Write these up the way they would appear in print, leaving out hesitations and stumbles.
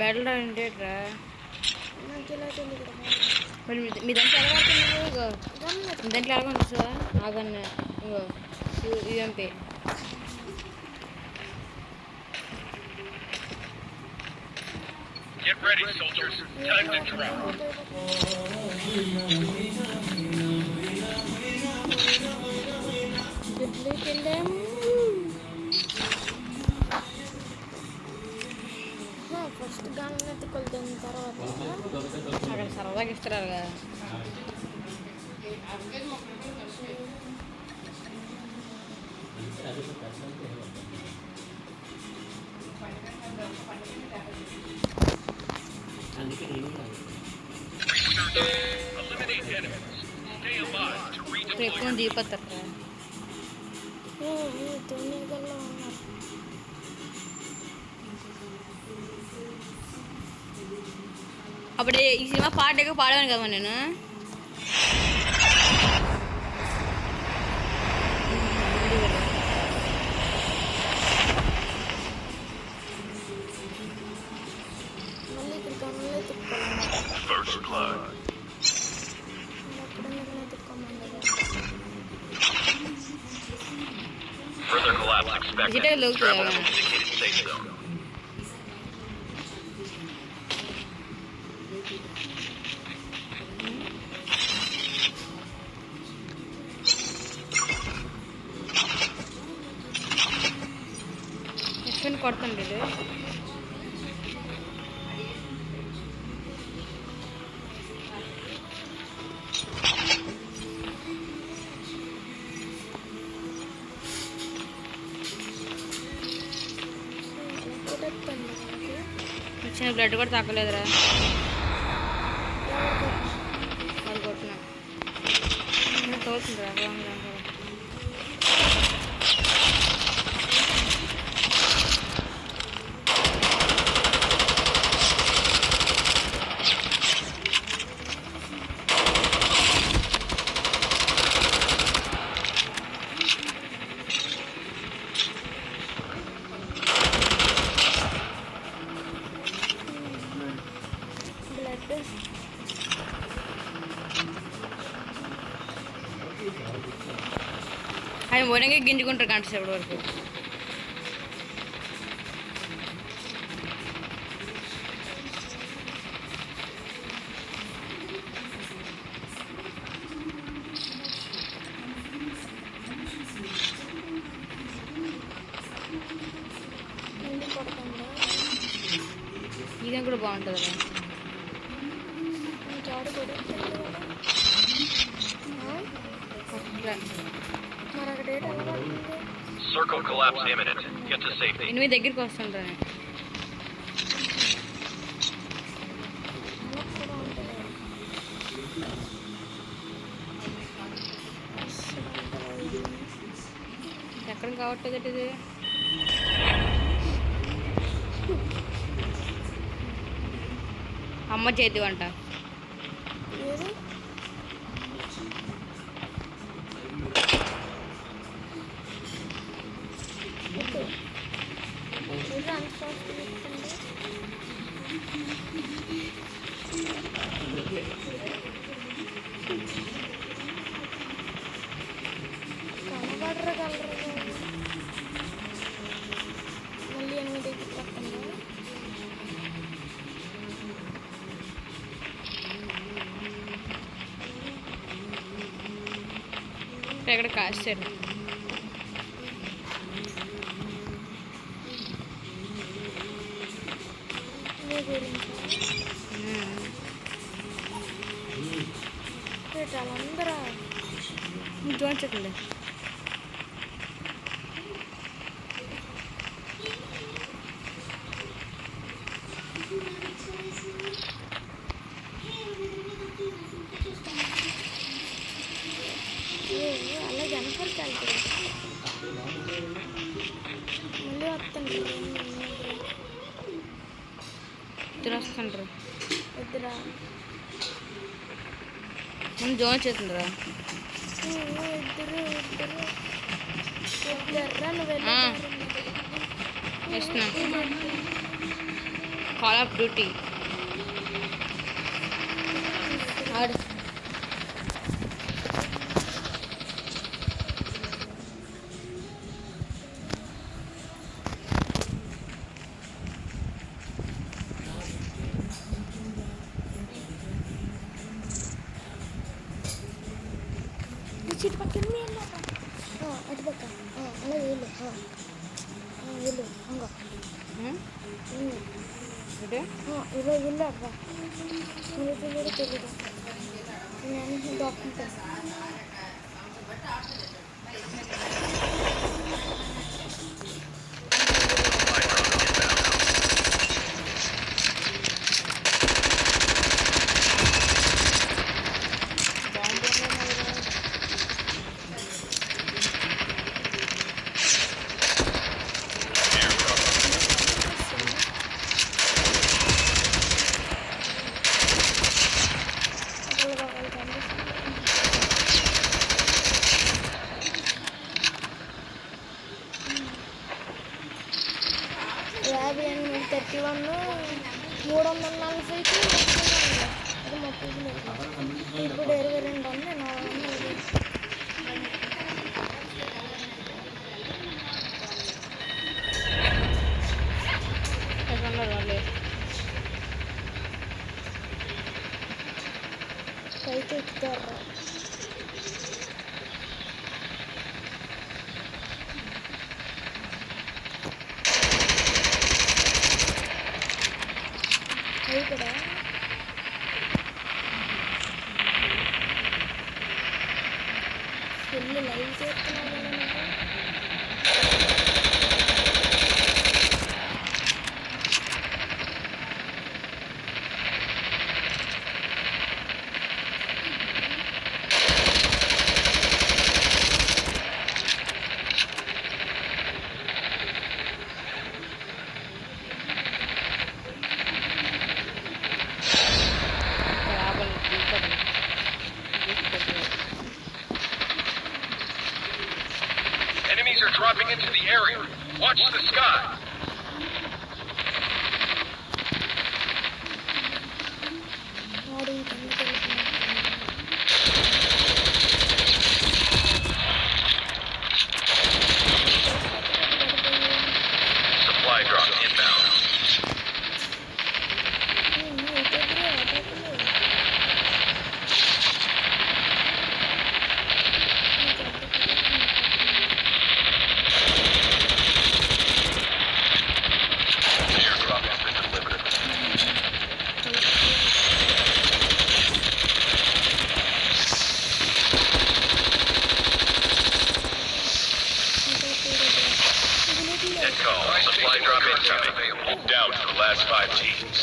Battle ఏంటేట్రా నాకు ఇలా తెలియదు. మరి మీ దాంట్లో ఎలా పడుతుంది? మీ దాంట్లో ఎలా ఉంటుంది ఆగన్న ఇంకో UMP Get ready, soldiers. Time to drop. First గానం ఎత్తుకొల్తాను తర్వాత అక్కడ సరదాగా ఇస్తారు కదా. Eliminate enemies. Stay alive to redeploy. ఎక్కువ దీపత్తారు తొమ్మిదిలో ఉన్నారు. అప్పుడు ఈ సినిమా పాట ఎక్కువ పాడాను కదా నేను. మళ్ళీ ఇక్కడ గమనంలో తిప్పుకోవాలి. First blood. Further collapse expected. Digital look Travel there. to indicated safe zone. ఎక్కడ కొడుతుంది ఇది? ఇచ్చిన బ్లడ్ కూడా తగ్గలేదురా. వాళ్ళు కొట్టిన తోలుతుందిరా. ఆయన ఓనంగా గింజుకుంటారు గంట సేపటి వరకు. ఇదేం కూడా బాగుంటుంది Circle collapse imminent. Get to safety. నేను మీ దగ్గరికి వస్తుంటాను. ఎక్కడ కావట్లేదు ఇది. అమ్మ చేతి వంట. మళ్ళీ 8 పక్కన ఇక్కడ కాస్తారు. అందరూ చూడండి అలా జనపడికి వెళ్తారు. మళ్ళీ వస్తాను ఇద్దరు వస్తుండ్రు. ఇద్దరా మనం జాయిన్ చేస్తుండ్రా. ఇద్దరు నువ్వు ఇస్తున్నా. కాల్ ఆఫ్ డ్యూటీ ఆడు. ఇటు పక్కన అటు పక్క అలా వెళ్ళు వెళ్ళు హంగా ఇలా వెళ్ళు అబ్బా తెలియదు తెలియదు నేను డాక్టర్ యాభై 31 340కి అది 30 ఇప్పుడు 22 ఉంది 400 పైకి ఎక్కుతారు. ఇక్కడ ఫుల్ లైవ్ చేస్తున్నావు కదా నువ్వు. Enemies are dropping into the area. Watch the sky. వాడు ఈ పనికి వెళ్తున్నాడు. Supply drop inbound. Airdrop has been delivered. Net call. Supply drop incoming. Down to the last 5 teams.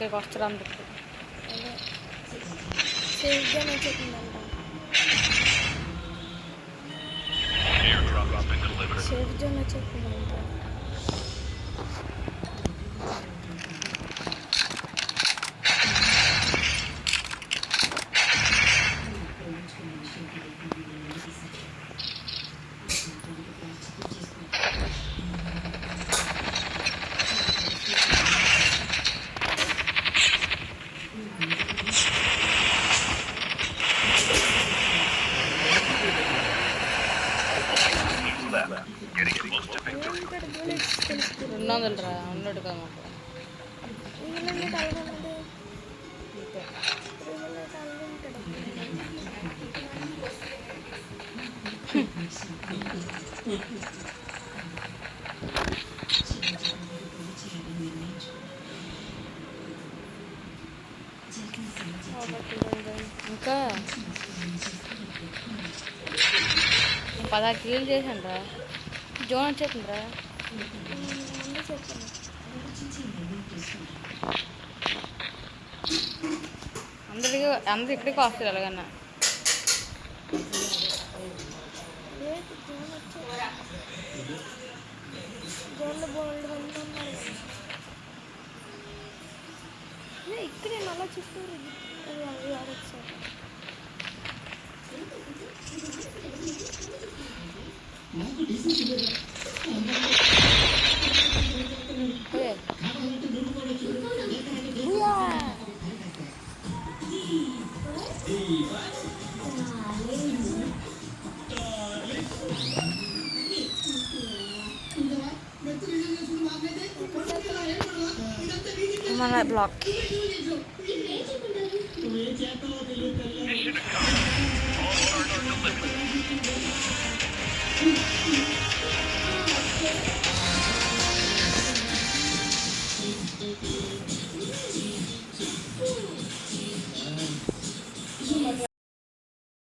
ఇక్కడికి వస్తారు అందరికి. అదే సేఫ్గా చెప్పిందంట. Airdrop has been delivered. Safe zone చెప్పిందంట. Getting close to victory. ఇక్కడ బుల్లెట్స్ తెలుస్తుంది. 200 రా ఉన్నాడు కదా మాకు. ఇంగ్లాండ్ అలాగన్నది అంతే. బుల్లెట్ అలాగే ఉంటాడు. ఇంకా 16 కిలోలు చేశాను రా. జోన్ వచ్చేస్తుంది రా. ముందు చెప్పాను. అందరు ఇక్కడికి వస్తారు ఎలాగన్నా. రేపు జోన్ వచ్చే జోన్లో బోల్డ్ మంది ఉన్నారు. ఇక్కడే నల్ల చుట్టూరు ఆడొచ్చారు. మన black Mission accomplished. All orders delivered.